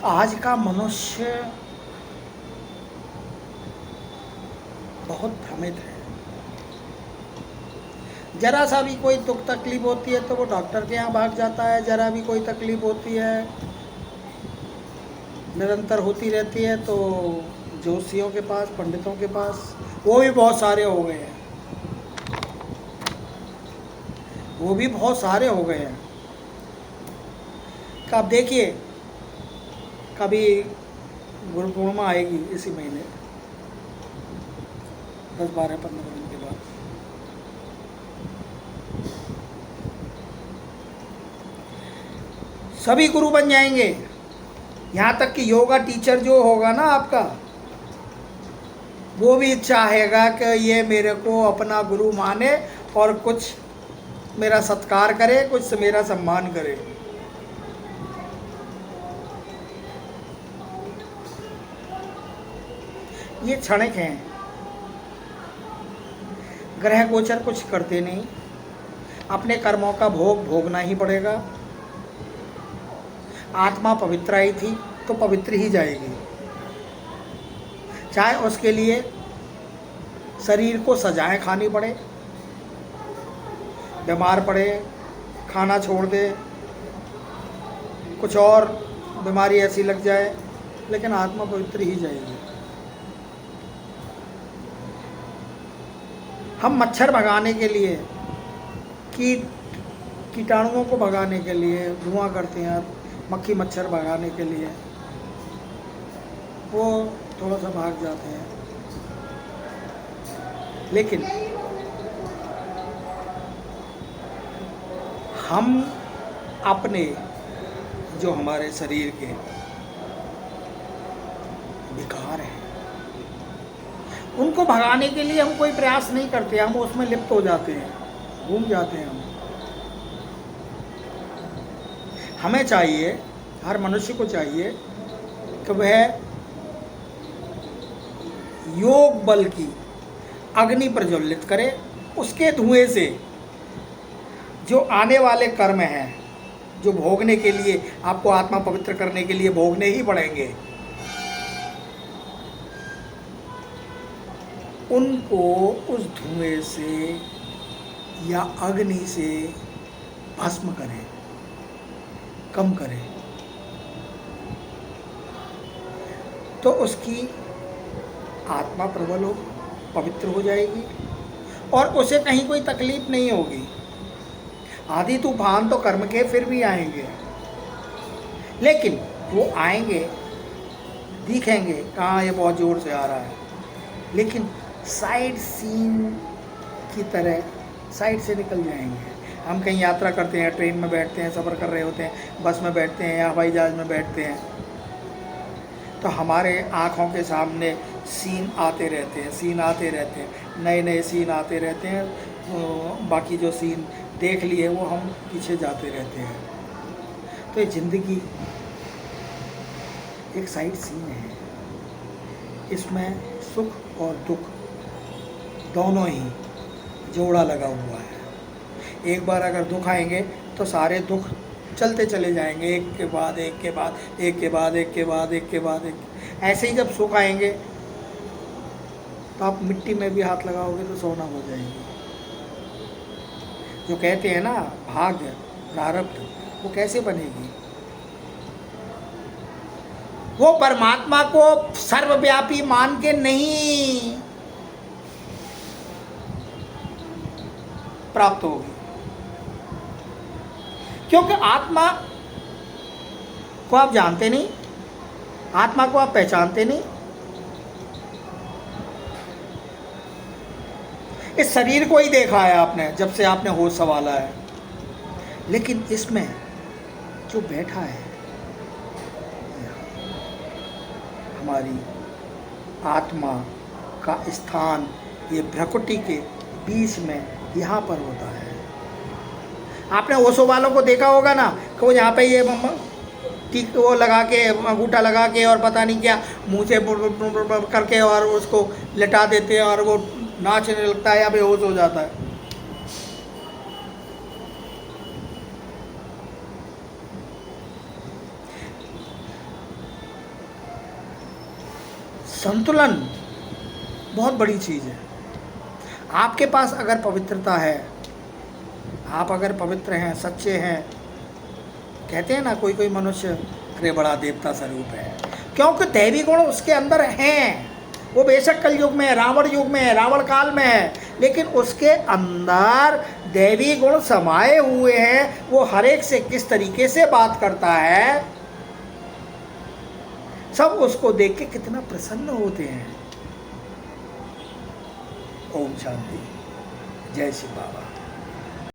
आज का मनुष्य बहुत भ्रमित है। जरा सा भी कोई दुख तकलीफ होती है तो वो डॉक्टर के यहाँ भाग जाता है, जरा भी कोई तकलीफ होती है निरंतर होती रहती है तो ज्योतिषियों के पास, पंडितों के पास। वो भी बहुत सारे हो गए हैं, वो भी बहुत सारे हो गए हैं। अब देखिए, कभी गुरु पूर्णिमा आएगी इसी महीने, 10, 12, 15 दिन के बाद। सभी गुरु बन जाएंगे। यहाँ तक कि योगा टीचर जो होगा ना आपका, वो भी चाहेगा कि ये मेरे को अपना गुरु माने और कुछ मेरा सत्कार करे, कुछ मेरा सम्मान करे। ये क्षणिक हैं। ग्रह गोचर कुछ करते नहीं, अपने कर्मों का भोग भोगना ही पड़ेगा। आत्मा पवित्र आई थी तो पवित्र ही जाएगी, चाहे उसके लिए शरीर को सजाएं खानी पड़े, बीमार पड़े, खाना छोड़ दे, कुछ और बीमारी ऐसी लग जाए, लेकिन आत्मा पवित्र ही जाएगी। हम मच्छर भगाने के लिए, कीटाणुओं को भगाने के लिए धुआं करते हैं, मक्खी मच्छर भगाने के लिए, वो थोड़ा सा भाग जाते हैं। लेकिन हम अपने जो हमारे शरीर के विकार हैं उनको भगाने के लिए हम कोई प्रयास नहीं करते, हम उसमें लिप्त हो जाते हैं, घूम जाते हैं। हमें चाहिए, हर मनुष्य को चाहिए कि वह योग बल की अग्नि प्रज्वलित करे। उसके धुएं से जो आने वाले कर्म हैं, जो भोगने के लिए आपको आत्मा पवित्र करने के लिए भोगने ही पड़ेंगे, उनको उस धुएं से या अग्नि से भस्म करें, कम करें, तो उसकी आत्मा प्रबल हो, पवित्र हो जाएगी और उसे कहीं कोई तकलीफ नहीं होगी। आधी तूफान तो कर्म के फिर भी आएंगे, लेकिन वो आएंगे, दिखेंगे कहाँ ये बहुत ज़ोर से आ रहा है, लेकिन साइड सीन की तरह साइड से निकल जाएंगे। हम कहीं यात्रा करते हैं, ट्रेन में बैठते हैं, सफ़र कर रहे होते हैं, बस में बैठते हैं या हवाई जहाज़ में बैठते हैं, तो हमारे आँखों के सामने सीन आते रहते हैं, सीन आते रहते हैं, नए नए सीन आते रहते हैं। तो बाकी जो सीन देख लिए वो हम पीछे जाते रहते हैं। तो ये ज़िंदगी एक साइड सीन है, इसमें सुख और दुख दोनों ही जोड़ा लगा हुआ है। एक बार अगर दुख आएंगे तो सारे दुख चलते चले जाएंगे, एक के बाद एक के बाद एक के बाद एक के बाद एक के बाद एक। ऐसे ही जब सुख आएंगे तो आप मिट्टी में भी हाथ लगाओगे तो सोना हो जाएंगे। जो कहते हैं ना भाग्य प्रारब्ध, वो कैसे बनेगी? वो परमात्मा को सर्वव्यापी मान के नहीं प्राप्त होगी, क्योंकि आत्मा को आप जानते नहीं, आत्मा को आप पहचानते नहीं। इस शरीर को ही देखा है आपने जब से आपने होश संभाला है, लेकिन इसमें जो बैठा है हमारी आत्मा का स्थान, ये भ्रकुटी के बीच में यहाँ पर होता है। आपने ओशो वालों को देखा होगा ना कि वो यहाँ पे ये टीक वो लगा के, अंगूठा लगा के और पता नहीं क्या मुँह से करके और उसको लिटा देते हैं और वो नाचने लगता है या बेहोश हो जाता है। संतुलन बहुत बड़ी चीज़ है। आपके पास अगर पवित्रता है, आप अगर पवित्र हैं, सच्चे हैं, कहते हैं ना कोई कोई मनुष्य अरे बड़ा देवता स्वरूप है, क्योंकि दैवी गुण उसके अंदर हैं। वो बेशक कल युग में है, रावण युग में है, रावण काल में है, लेकिन उसके अंदर दैवी गुण समाये हुए हैं। वो हर एक से किस तरीके से बात करता है, सब उसको देख के कितना प्रसन्न होते हैं। ओम शांति। जय श्री बाबा।